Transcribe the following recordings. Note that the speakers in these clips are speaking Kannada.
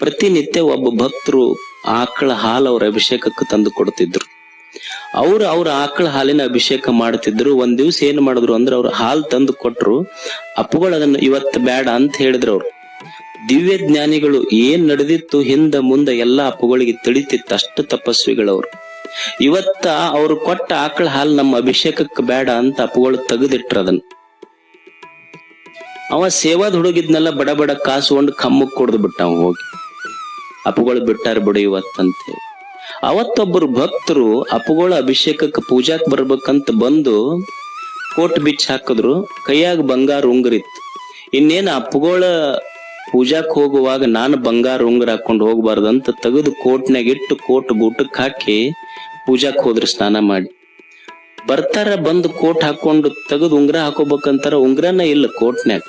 ಪ್ರತಿನಿತ್ಯ ಒಬ್ಬ ಭಕ್ತರು ಆಕಳ ಹಾಲು ಅವ್ರ ಅಭಿಷೇಕಕ್ಕೆ ತಂದು ಕೊಡ್ತಿದ್ರು. ಅವ್ರ ಆಕಳ ಹಾಲಿನ ಅಭಿಷೇಕ ಮಾಡ್ತಿದ್ರು. ಒಂದ್ ದಿವ್ಸ ಏನ್ ಮಾಡಿದ್ರು ಅಂದ್ರೆ ಅವ್ರ ಹಾಲು ತಂದು ಕೊಟ್ರು. ಅಪ್ಪುಗಳು ಅದನ್ನ ಇವತ್ತು ಬೇಡ ಅಂತ ಹೇಳಿದ್ರು. ಅವ್ರು ದಿವ್ಯ ಜ್ಞಾನಿಗಳು, ಏನ್ ನಡೆದಿತ್ತು ಹಿಂದ ಮುಂದ ಎಲ್ಲಾ ಅಪ್ಪುಗಳಿಗೆ ತಿಳಿತಿತ್ತು. ಅಷ್ಟು ತಪಸ್ವಿಗಳವ್ರು. ಇವತ್ತ ಅವ್ರು ಕೊಟ್ಟ ಆಕಳ ಹಾಲು ನಮ್ಮ ಅಭಿಷೇಕಕ್ಕೆ ಬೇಡ ಅಂತ ಅಪ್ಪುಗಳು ತೆಗೆದಿಟ್ರ ಅದನ್ನ. ಅವ ಸೇವಾದ ಹುಡುಗಿದ್ನೆಲ್ಲ ಬಡ ಬಡ ಕಾಸುಕೊಂಡು ಕಮ್ಮಕ್ ಕೊಡ್ದು ಬಿಟ್ಟ ಅವ ಹೋಗಿ. ಅಪ್ಪುಗಳು ಬಿಟ್ಟಾರ ಬಿಡು ಇವತ್ತಂತ ಹೇಳಿ. ಅವತ್ತೊಬ್ಬರು ಭಕ್ತರು ಅಪ್ಪುಗಳ ಅಭಿಷೇಕಕ್ಕೆ ಪೂಜಾಕ್ ಬರ್ಬೇಕಂತ ಬಂದು ಕೋಟ್ ಬಿಚ್ಚ ಹಾಕಿದ್ರು. ಕೈಯಾಗ ಬಂಗಾರ ಉಂಗುರಿತ್ತು. ಇನ್ನೇನು ಅಪ್ಪುಗಳ ಪೂಜಾಕ್ ಹೋಗುವಾಗ ನಾನು ಬಂಗಾರ ಉಂಗುರ ಹಾಕೊಂಡು ಹೋಗ್ಬಾರ್ದಂತ ತೆಗೆದು ಕೋಟ್ನಾಗ ಇಟ್ಟು ಕೋಟ್ ಗೂಟಕ್ ಹಾಕಿ ಪೂಜಾಕ್ ಹೋದ್ರು ಸ್ನಾನ ಮಾಡಿ. ಬರ್ತಾರ, ಬಂದು ಕೋಟ್ ಹಾಕೊಂಡು ತೆಗೆದು ಉಂಗುರ ಹಾಕೋಬೇಕಂತಾರ, ಉಂಗುರನ ಇಲ್ಲ ಕೋಟ್ನ್ಯಾಗ.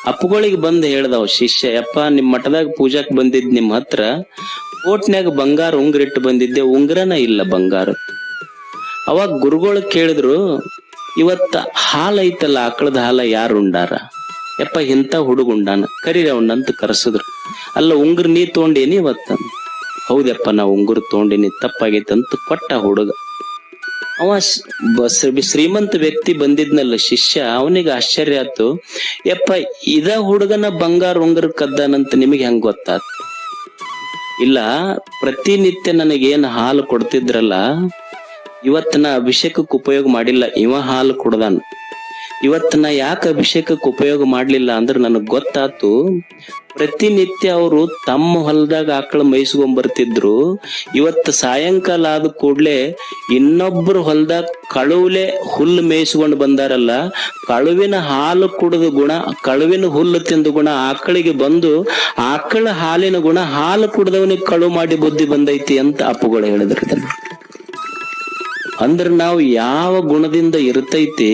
ಅಪ್ಪುಗಳಿಗೆ ಬಂದ್ ಹೇಳ್ದವ್ ಶಿಷ್ಯ, ಯಪ್ಪ ನಿಮ್ ಮಠದಾಗ ಪೂಜಾಕ್ ಬಂದಿದ್ ನಿಮ್ ಹತ್ರ ಕೋಟ್ನ್ಯಾಗ ಬಂಗಾರ ಉಂಗುರ ಇಟ್ಟು ಬಂದಿದ್ದೆ, ಉಂಗುರನ ಇಲ್ಲ ಬಂಗಾರ. ಅವಾಗ ಗುರುಗಳು ಕೇಳಿದ್ರು, ಇವತ್ತ ಹಾಲ ಐತಲ್ಲ ಆಕಳದ ಹಾಲ ಯಾರು ಉಂಡಾರ? ಯಪ್ಪ ಇಂಥ ಹುಡುಗ ಉಂಡಾನ, ಕರೀರಿ ಅವನಂತ ಕರೆಸಿದ್ರು. ಅಲ್ಲ ಉಂಗುರ ನೀ ತಗೊಂಡೇನಿ ಇವತ್ತ? ಹೌದಪ್ಪ ನಾ ಉಂಗುರ ತಗೊಂಡೇನಿ, ತಪ್ಪಾಗೈತಂತ ಕೊಟ್ಟ ಹುಡುಗ. ಅವ ಶ್ರೀಮಂತ ವ್ಯಕ್ತಿ ಬಂದಿದ್ನಲ್ಲ ಶಿಷ್ಯ, ಅವನಿಗೆ ಆಶ್ಚರ್ಯ ಆಯ್ತು. ಯಪ್ಪ ಇದ ಹುಡುಗನ ಬಂಗಾರ ಉಂಗುರ ಕದ್ದಾನಂತ ನಿಮಗೆ ಹೆಂಗ್ ಗೊತ್ತಾತ? ಇಲ್ಲ, ಪ್ರತಿನಿತ್ಯ ನನಗೇನ್ ಹಾಲು ಕೊಡ್ತಿದ್ರಲ್ಲ, ಇವತ್ ನಾ ಅಭಿಷೇಕಕ್ಕೆ ಉಪಯೋಗ ಮಾಡಿಲ್ಲ, ಇವ ಹಾಲು ಕೊಡ್ದಾನ. ಇವತ್ ನಾ ಯಾಕೆ ಅಭಿಷೇಕಕ್ಕೆ ಉಪಯೋಗ ಮಾಡ್ಲಿಲ್ಲ ಅಂದ್ರೆ ನನಗ್ ಗೊತ್ತಾತು, ಪ್ರತಿನಿತ್ಯ ಅವರು ತಮ್ಮ ಹೊಲದಾಗ ಆಕಳ ಮೇಯಿಸ್ಕೊಂಡ್ ಬರ್ತಿದ್ರು. ಇವತ್ತು ಸಾಯಂಕಾಲ ಆದ ಕೂಡ್ಲೆ ಇನ್ನೊಬ್ರು ಹೊಲದಾಗ ಕಳುವಿಲೆ ಹುಲ್ಲು ಮೇಯಿಸ್ಕೊಂಡು ಬಂದಾರಲ್ಲ, ಕಳುವಿನ ಹಾಲು ಕುಡಿದ ಗುಣ, ಕಳುವಿನ ಹುಲ್ಲು ತಿಂದ ಗುಣ ಆಕಳಿಗೆ ಬಂದು, ಆಕಳ ಹಾಲಿನ ಗುಣ ಹಾಲು ಕುಡ್ದವನಿಗೆ ಕಳು ಮಾಡಿ ಬುದ್ಧಿ ಬಂದೈತಿ ಅಂತ ಅಪ್ಪುಗಳು ಹೇಳಿದ್ರು. ಅಂದ್ರೆ ನಾವು ಯಾವ ಗುಣದಿಂದ ಇರ್ತೈತಿ,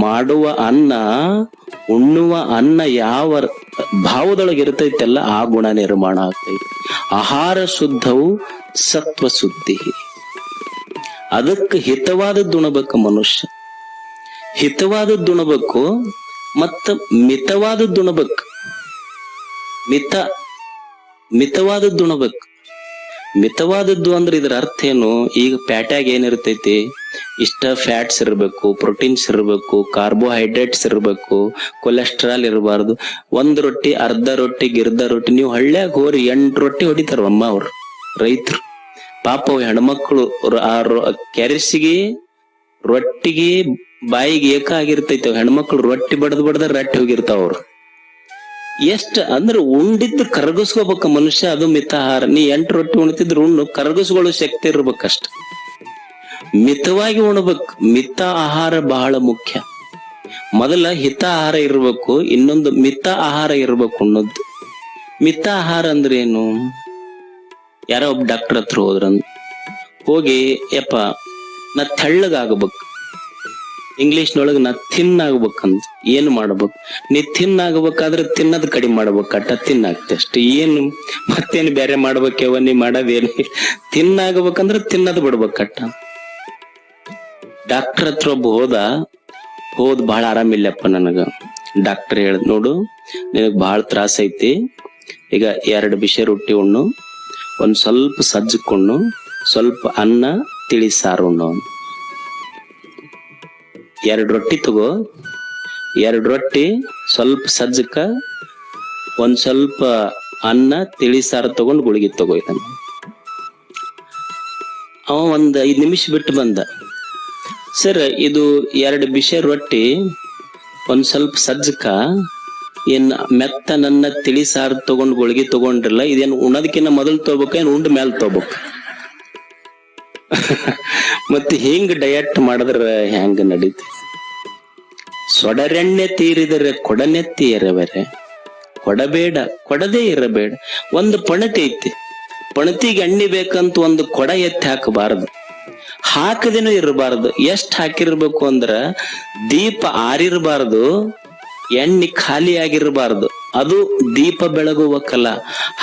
ಮಾಡುವ ಅನ್ನ ಉಣ್ಣುವ ಅನ್ನ ಯಾವ ಭಾವದೊಳಗೆ ಇರ್ತೈತಲ್ಲ ಆ ಗುಣ ನಿರ್ಮಾಣ ಆಗ್ತೈತಿ. ಆಹಾರ ಶುದ್ಧವು ಸತ್ವ ಶುದ್ಧಿ. ಅದಕ್ಕೆ ಹಿತವಾದದ್ದು ಉಣಬೇಕು ಮನುಷ್ಯ, ಹಿತವಾದದ್ದು ಉಣಬೇಕು, ಮತ್ತ ಮಿತವಾದದ್ದು ಉಣಬೇಕು. ಮಿತವಾದದ್ದು ಉಣಬೇಕು. ಮಿತವಾದದ್ದು ಅಂದ್ರೆ ಇದ್ರ ಅರ್ಥ ಏನು? ಈಗ ಪ್ಯಾಟ್ಯಾಗ ಏನಿರ್ತೈತಿ, ಇಷ್ಟ ಫ್ಯಾಟ್ಸ್ ಇರಬೇಕು, ಪ್ರೋಟೀನ್ಸ್ ಇರಬೇಕು, ಕಾರ್ಬೋಹೈಡ್ರೇಟ್ಸ್ ಇರಬೇಕು, ಕೊಲೆಸ್ಟ್ರಾಲ್ ಇರಬಾರ್ದು. ಒಂದ್ ರೊಟ್ಟಿ, ಅರ್ಧ ರೊಟ್ಟಿ, ಗಿರ್ಧ ರೊಟ್ಟಿ. ನೀವು ಹಳ್ಳ್ಯಾಗ ಹೋರಿ 8 ರೊಟ್ಟಿ ಹೊಡಿತಾರ ಅಮ್ಮ ಅವ್ರು ರೈತರು. ಪಾಪ ಹೆಣ್ಮಕ್ಳು ಕೆರಸಿಗೆ ರೊಟ್ಟಿಗೆ ಬಾಯಿಗೆ ಏಕ ಆಗಿರ್ತೈತಿ. ಹೆಣ್ಮಕ್ಳು ರೊಟ್ಟಿ ಬಡ್ದ ರಟ್ಟಿ ಹೋಗಿರ್ತಾವ ಅವ್ರು. ಎಷ್ಟ ಅಂದ್ರೆ ಉಂಡಿದ್ದು ಕರಗಿಸ್ಕೋಬೇಕ ಮನುಷ್ಯ, ಅದು ಮಿತಾಹಾರ. ನೀ 8 ರೊಟ್ಟಿ ಉಣ್ತಿದ್ರು ಉಣ್ಣು, ಕರಗಿಸ್ಕೊಳ್ಳೋ ಶಕ್ತಿ ಇರ್ಬೇಕಷ್ಟ. ಮಿತವಾಗಿ ಉಣ್ಬೇಕು. ಮಿತ ಆಹಾರ ಬಹಳ ಮುಖ್ಯ. ಮೊದಲ ಹಿತ ಆಹಾರ ಇರ್ಬೇಕು, ಇನ್ನೊಂದು ಮಿತ ಆಹಾರ ಇರ್ಬೇಕು ಅನ್ನೋದು. ಮಿತ ಆಹಾರ ಅಂದ್ರೆ ಏನು? ಯಾರೋ ಒಬ್ಬ ಡಾಕ್ಟರ್ ಹತ್ರ ಹೋಗಿ, ಯಪ್ಪ ನಾ ತೆಳ್ಳಗಾಗಬೇಕು, ಇಂಗ್ಲಿಷ್ನೊಳಗ ನಾ ತಿನ್ನಾಗ್ಬೇಕಂತ. ಏನು ಮಾಡ್ಬೇಕು? ನೀ ತಿನ್ನಾಗಬೇಕಾದ್ರೆ ತಿನ್ನದ್ ಕಡಿಮೆ ಮಾಡ್ಬೇಕಟ್ಟ, ತಿನ್ನಾಗ್ತಿ ಅಷ್ಟೇ. ಏನು ಮತ್ತೇನು ಬೇರೆ ಮಾಡ್ಬೇಕವ? ನೀ ಮಾಡೋದೇನು? ತಿನ್ನಾಗಬೇಕಂದ್ರೆ ತಿನ್ನದ್ ಬಿಡ್ಬೇಕಟ್ಟ. ಡಾಕ್ಟರ್ ಹತ್ರ ಒಬ್ಬ ಹೋದ್ ಬಹಳ ಆರಾಮಿಲ್ಲಪ್ಪ ನನಗ. ಡಾಕ್ಟರ್ ಹೇಳ್ದ್, ನೋಡು ನಿನಗ್ ಬಹಳ ತ್ರಾಸ ಐತಿ, ಈಗ 2 ಬಿಸಿ ರೊಟ್ಟಿ ಉಣ್ಣು, ಒಂದ್ ಸ್ವಲ್ಪ ಸಜ್ಜಕೊಂಡು, ಸ್ವಲ್ಪ ಅನ್ನ ತಿಳಿ ಸಾರು ಉಣ್ಣು. 2 ರೊಟ್ಟಿ ತಗೋ, 2 ರೊಟ್ಟಿ, ಸ್ವಲ್ಪ ಸಜ್ಜಕ, ಒಂದ್ ಸ್ವಲ್ಪ ಅನ್ನ ತಿಳಿ ಸಾರು ತಗೊಂಡು ಗುಳಿಗೆ ತಗೋ. ಅವ ಒಂದ್ 5 ನಿಮಿಷ ಬಿಟ್ಟು ಬಂದ. ಸರ್, ಇದು 2 ಬಿಸಿ ರೊಟ್ಟಿ, ಒಂದ್ ಸ್ವಲ್ಪ ಸಜ್ಜಕ, ಏನ್ ಮೆತ್ತ ನನ್ನ ತಿಳಿ ಸಾರು ತಗೊಂಡ್ ಗುಳಿಗೆ ತಗೊಂಡ್ರಲ್ಲ, ಇದೇನು ಉಣ್ಣೋದಕ್ಕಿಂತ ಮೊದಲು ತಗೋಬೇಕ, ಏನ್ ಉಂಡ ಮ್ಯಾಲ ತಗೋಬೇಕ? ಮತ್ತೆ ಹಿಂಗ್ ಡಯಟ್ ಮಾಡಿದ್ರ ಹೆಂಗ ನಡೀತಿ? ಸೊಡರೆಣ್ಣೆ ತೀರಿದರೆ ಕೊಡನೆತ್ತಿ ಇರಬೇರೆ, ಕೊಡಬೇಡ ಕೊಡದೇ ಇರಬೇಡ. ಒಂದು ಪಣತಿ ಐತಿ, ಪಣತಿಗೆ ಎಣ್ಣೆ ಬೇಕಂತ ಒಂದು ಕೊಡ ಎತ್ತಿ ಹಾಕಬಾರದು, ಹಾಕದೇನೂ ಇರಬಾರದು. ಎಷ್ಟ್ ಹಾಕಿರ್ಬೇಕು ಅಂದ್ರ ದೀಪ ಆರಿರಬಾರದು, ಎಣ್ಣೆ ಖಾಲಿ ಆಗಿರಬಾರದು. ಅದು ದೀಪ ಬೆಳಗುವ ಕಲ.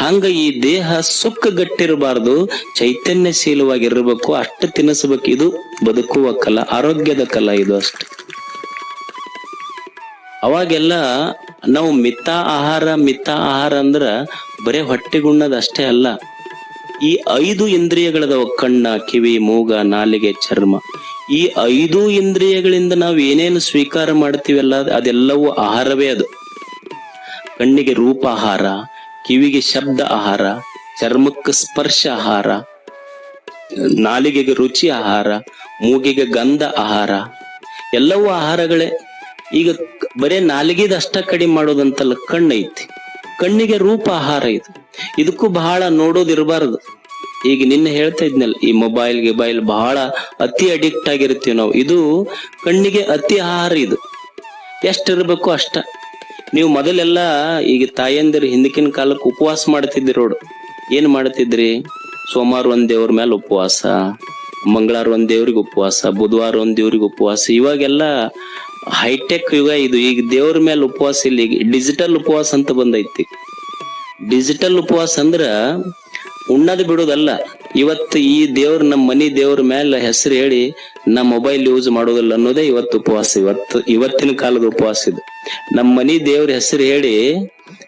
ಹಂಗ ಈ ದೇಹ ಸುಕ್ಕ ಗಟ್ಟಿರಬಾರದು, ಚೈತನ್ಯಶೀಲವಾಗಿರ್ಬೇಕು. ಅಷ್ಟು ತಿನ್ನಿಸ್ಬೇಕು. ಇದು ಬದುಕುವ ಕಲ, ಆರೋಗ್ಯದ ಕಲ ಇದು ಅಷ್ಟೆ. ಅವಾಗೆಲ್ಲ ನಾವು ಮಿತ ಆಹಾರ ಅಂದ್ರ ಬರೇ ಹೊಟ್ಟೆಗುಣ್ಣದ ಅಷ್ಟೇ ಅಲ್ಲ, ಈ 5 ಇಂದ್ರಿಯಗಳದವ, ಕಣ್ಣ, ಕಿವಿ, ಮೂಗ, ನಾಲಿಗೆ, ಚರ್ಮ. ಈ 5 ಇಂದ್ರಿಯಗಳಿಂದ ನಾವು ಏನೇನು ಸ್ವೀಕಾರ ಮಾಡ್ತೀವಲ್ಲ ಅದೆಲ್ಲವೂ ಆಹಾರವೇ. ಅದು ಕಣ್ಣಿಗೆ ರೂಪ ಆಹಾರ, ಕಿವಿಗೆ ಶಬ್ದ ಆಹಾರ, ಚರ್ಮಕ್ಕೆ ಸ್ಪರ್ಶ ಆಹಾರ, ನಾಲಿಗೆಗೆ ರುಚಿ ಆಹಾರ, ಮೂಗಿಗೆ ಗಂಧ ಆಹಾರ, ಎಲ್ಲವೂ ಆಹಾರಗಳೇ. ಈಗ ಬರೇ ನಾಲಿಗೆದ ಅಷ್ಟ ಕಡಿಮೆ ಮಾಡೋದಂತಲ್ಲ, ಕಣ್ಣೈತಿ, ಕಣ್ಣಿಗೆ ರೂಪ ಆಹಾರ. ಇದಕ್ಕೂ ಬಹಳ ನೋಡೋದಿರಬಾರದು. ಈಗ ನಿನ್ನೆ ಹೇಳ್ತಾ ಇದ್ನಲ್ಲ, ಈ ಮೊಬೈಲ್ ಬಹಳ ಅತಿ ಅಡಿಕ್ಟ್ ಆಗಿರ್ತೀವಿ ನಾವು. ಇದು ಕಣ್ಣಿಗೆ ಅತಿ ಆಹಾರ. ಇದು ಎಷ್ಟಿರ್ಬೇಕು ಅಷ್ಟ. ನೀವು ಮೊದಲೆಲ್ಲ ಈಗ ತಾಯಂದಿರು ಹಿಂದಕಿನ ಕಾಲಕ್ಕೆ ಉಪವಾಸ ಮಾಡ್ತಿದ್ರಿ ನೋಡು. ಏನ್ ಮಾಡ್ತಿದ್ರಿ? ಸೋಮವಾರ ಒಂದ್ ದೇವ್ರ ಮೇಲೆ ಉಪವಾಸ, ಮಂಗಳವಾರ ಒಂದ್ ದೇವ್ರಿಗೆ ಉಪವಾಸ, ಬುಧವಾರ ಒಂದ್ ದೇವ್ರಿಗೆ ಉಪವಾಸ. ಇವಾಗೆಲ್ಲ ಹೈಟೆಕ್ ಯುಗ ಇದು. ಈಗ ದೇವ್ರ ಮೇಲೆ ಉಪವಾಸ ಇಲ್ಲ, ಈಗ ಡಿಜಿಟಲ್ ಉಪವಾಸ ಅಂತ ಬಂದೈತಿ. ಡಿಜಿಟಲ್ ಉಪವಾಸ ಅಂದ್ರ ಉಣ್ಣದ್ ಬಿಡೋದಲ್ಲ. ಇವತ್ತು ಈ ದೇವ್ರ, ನಮ್ಮ ಮನಿ ದೇವ್ರ ಮೇಲೆ ಹೆಸರು ಹೇಳಿ ನಾ ಮೊಬೈಲ್ ಯೂಸ್ ಮಾಡೋದಿಲ್ಲ ಅನ್ನೋದೇ ಇವತ್ತು ಉಪವಾಸ. ಇವತ್ತಿನ ಕಾಲದ ಉಪವಾಸ ಇದು. ನಮ್ಮ ಮನಿ ದೇವ್ರ ಹೆಸರು ಹೇಳಿ